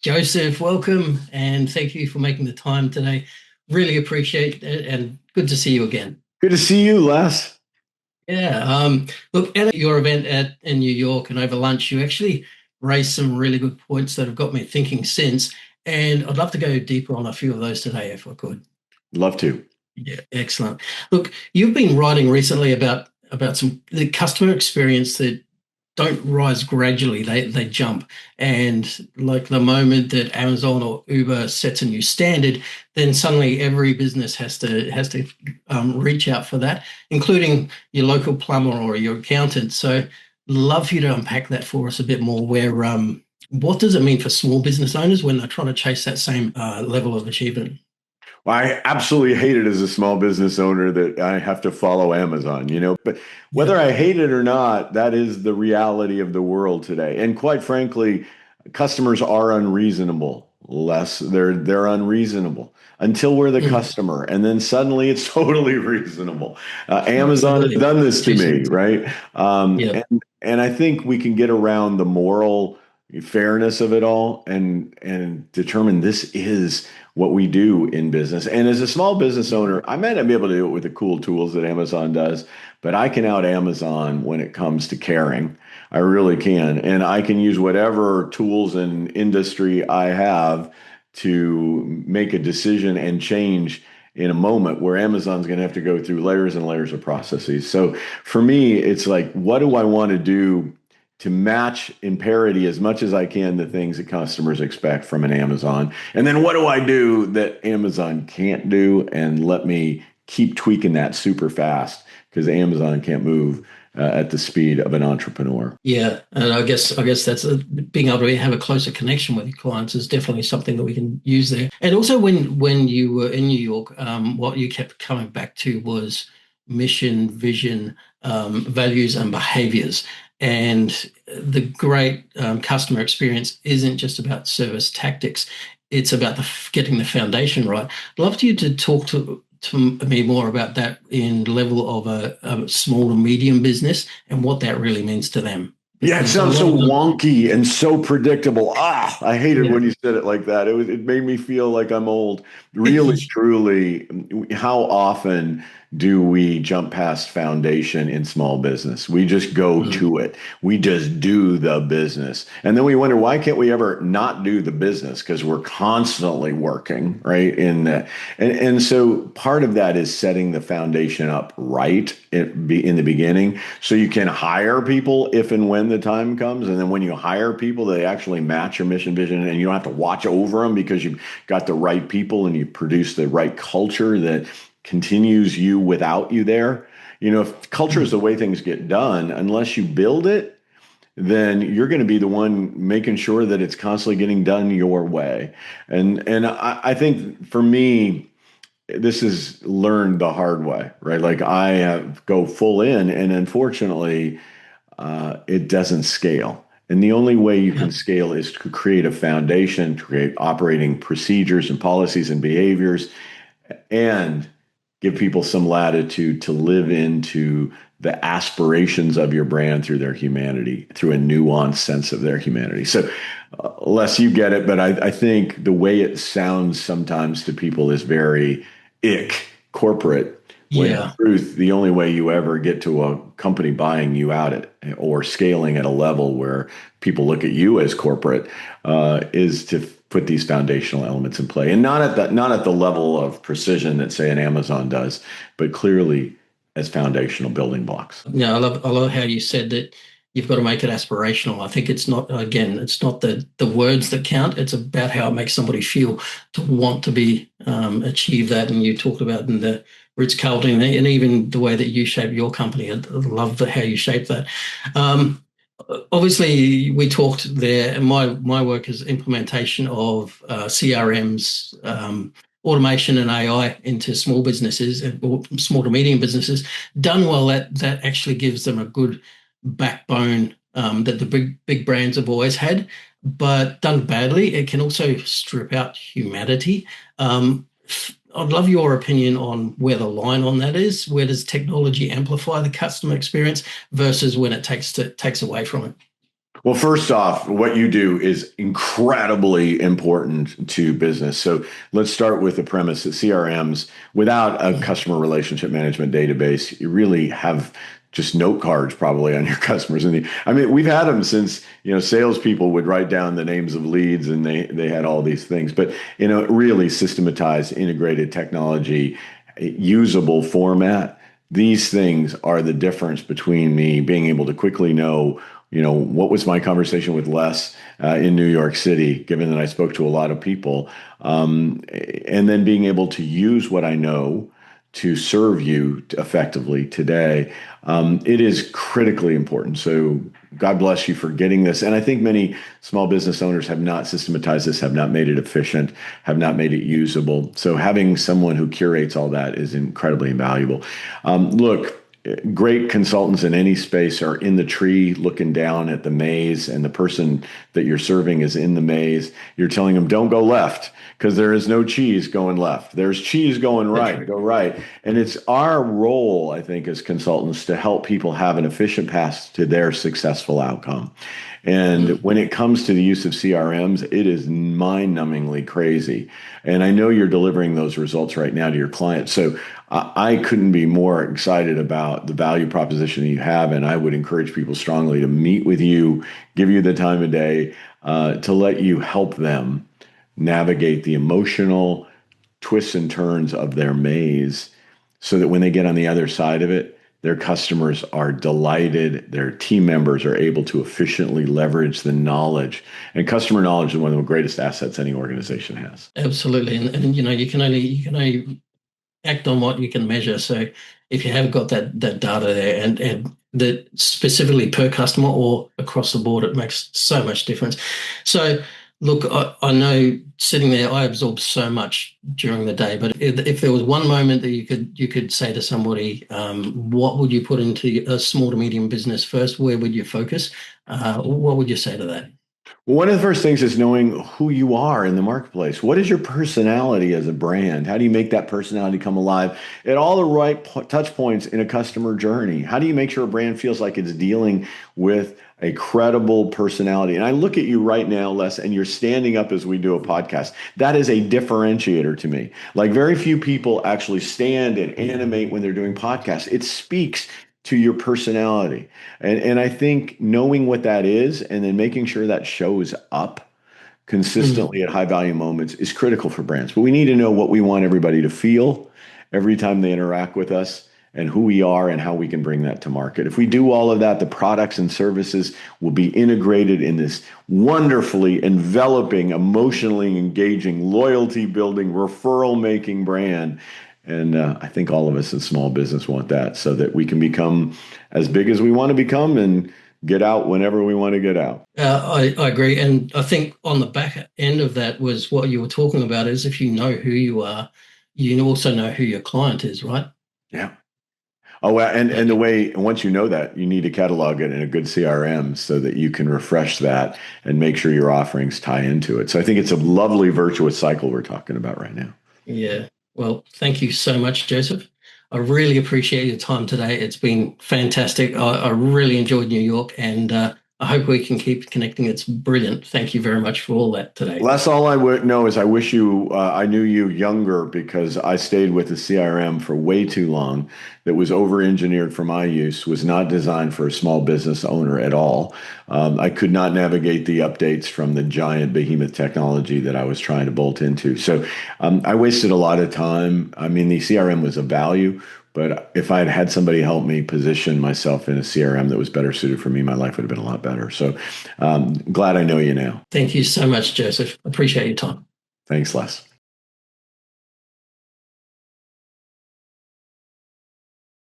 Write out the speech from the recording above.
Joseph, welcome and thank you for making the time today. Really appreciate it and good to see you again. Good to see you, Les. Yeah, look, at your event in New York and over lunch, you actually raised some really good points that have got me thinking since, and I'd love to go deeper on a few of those today if I could. Love to. Yeah, excellent. Look, you've been writing recently about some the customer experience that don't rise gradually, they jump. And like the moment that Amazon or Uber sets a new standard, then suddenly every business has to reach out for that, including your local plumber or your accountant. So love for you to unpack that for us a bit more. What does it mean for small business owners when they're trying to chase that same level of achievement? Well, I absolutely hate it as a small business owner that I have to follow Amazon. But Yeah. whether I hate it or not, that is the reality of the world today. And quite frankly, customers are unreasonable. They're unreasonable until we're the Mm, customer, and then suddenly it's totally reasonable. Amazon has absolutely. done this to Juicy. me, right? Yeah. And I think we can get around the moral fairness of it all and determine this is what we do in business. And as a small business owner, I might not be able to do it with the cool tools that Amazon does, but I can out Amazon when it comes to caring. I really can. And I can use whatever tools and industry I have to make a decision and change in a moment where Amazon's going to have to go through layers and layers of processes. So for me, it's like, what do I want to do to match in parity as much as I can the things that customers expect from an Amazon? And then what do I do that Amazon can't do? And let me keep tweaking that super fast because Amazon can't move at the speed of an entrepreneur. Yeah, and I guess that's being able to have a closer connection with your clients is definitely something that we can use there. And also, when you were in New York, what you kept coming back to was mission, vision, values, and behaviors. And the great customer experience isn't just about service tactics; it's about getting the foundation right. I'd love you to talk to me more about that in level of a small to medium business and what that really means to them. Yeah, it Because a sounds lot so of them, wonky and so predictable. I hated yeah, when you said it like that. It made me feel like I'm old. Really, truly, how often do we jump past foundation in small business? We just go mm, to it. We just do the business. And then we wonder, why can't we ever not do the business? Because we're constantly working, right? And so part of that is setting the foundation up right in the beginning so you can hire people if and when the time comes. And then when you hire people, they actually match your mission vision and you don't have to watch over them because you've got the right people and you produce the right culture that continues you without you there. If culture is mm, the way things get done, unless you build it, then you're going to be the one making sure that it's constantly getting done your way. And I think for me, this is learned the hard way, right? Like I have go full in, and unfortunately, it doesn't scale. And the only way you yeah, can scale is to create a foundation, to create operating procedures and policies and behaviors, and give people some latitude to live into the aspirations of your brand through their humanity, through a nuanced sense of their humanity. So, Les, you get it, but I think the way it sounds sometimes to people is very corporate. When in yeah, truth, the only way you ever get to a company buying you out at or scaling at a level where people look at you as corporate is to put these foundational elements in play, and not at the level of precision that say an Amazon does, but clearly as foundational building blocks. yeah. I love how you said that you've got to make it aspirational. I think it's not the words that count. It's about how it makes somebody feel to want to be achieve that. And you talked about in the Ritz Carlton and even the way that you shape your company. I love how you shape that. Um, Obviously, we talked there, and my work is implementation of CRMs, automation, and AI into small businesses or small to medium businesses. Done well, that actually gives them a good backbone that the big brands have always had. But done badly, it can also strip out humanity. I'd love your opinion on where the line on that is. Where does technology amplify the customer experience versus when it takes away from it? Well, first off, what you do is incredibly important to business. So let's start with the premise that CRMs, without a Mm. customer relationship management database, you really have just note cards probably on your customers. And I mean, we've had them since, salespeople would write down the names of leads and they had all these things. But, really systematized, integrated technology, usable format. These things are the difference between me being able to quickly know, what was my conversation with Les in New York City, given that I spoke to a lot of people, and then being able to use what I know to serve you effectively today. It is critically important. So God bless you for getting this. And I think many small business owners have not systematized this, have not made it efficient, have not made it usable. So having someone who curates all that is incredibly invaluable. Look, great consultants in any space are in the tree looking down at the maze, and the person that you're serving is in the maze. You're telling them, don't go left because there is no cheese going left. There's cheese going That's right. right. Go right. And it's our role, I think, as consultants to help people have an efficient path to their successful outcome. And Mm. when it comes to the use of CRMs, it is mind-numbingly crazy. And I know you're delivering those results right now to your clients. So I couldn't be more excited about the value proposition that you have. And I would encourage people strongly to meet with you, give you the time of day, to let you help them navigate the emotional twists and turns of their maze so that when they get on the other side of it, their customers are delighted. Their team members are able to efficiently leverage the knowledge. And customer knowledge is one of the greatest assets any organization has. Absolutely. And you can only act on what you can measure. So if you have got that data there and that specifically per customer or across the board, it makes so much difference. So look, I know sitting there, I absorb so much during the day, but if there was one moment that you could say to somebody, what would you put into a small to medium business first? Where would you focus? What would you say to that? Well, one of the first things is knowing who you are in the marketplace. What is your personality as a brand? How do you make that personality come alive at all the right touch points in a customer journey? How do you make sure a brand feels like it's dealing with a credible personality? And I look at you right now, Les, and you're standing up as we do a podcast. That is a differentiator to me. Like very few people actually stand and animate when they're doing podcasts. It speaks to your personality. And I think knowing what that is and then making sure that shows up Mm. consistently at high value moments is critical for brands. But we need to know what we want everybody to feel every time they interact with us and who we are and how we can bring that to market. If we do all of that, the products and services will be integrated in this wonderfully enveloping, emotionally engaging, loyalty building, referral making brand. And I think all of us in small business want that so that we can become as big as we want to become and get out whenever we want to get out. I agree. And I think on the back end of that was what you were talking about is if you know who you are, you also know who your client is, right? Yeah. Oh, well, and Yeah. the way, and once you know that, you need to catalog it in a good CRM so that you can refresh that and make sure your offerings tie into it. So I think it's a lovely virtuous cycle we're talking about right now. Yeah. Well, thank you so much, Joseph. I really appreciate your time today. It's been fantastic. I really enjoyed New York and I hope we can keep connecting. It's brilliant. Thank you very much for all that today. Well, that's all I would know is I wish I knew you younger because I stayed with the CRM for way too long that was over engineered for my use, was not designed for a small business owner at all. I could not navigate the updates from the giant behemoth technology that I was trying to bolt into. So I wasted a lot of time. I mean, the CRM was a value, but if I had had somebody help me position myself in a CRM that was better suited for me, my life would have been a lot better. So glad I know you now. Thank you so much, Joseph. Appreciate your time. Thanks, Les.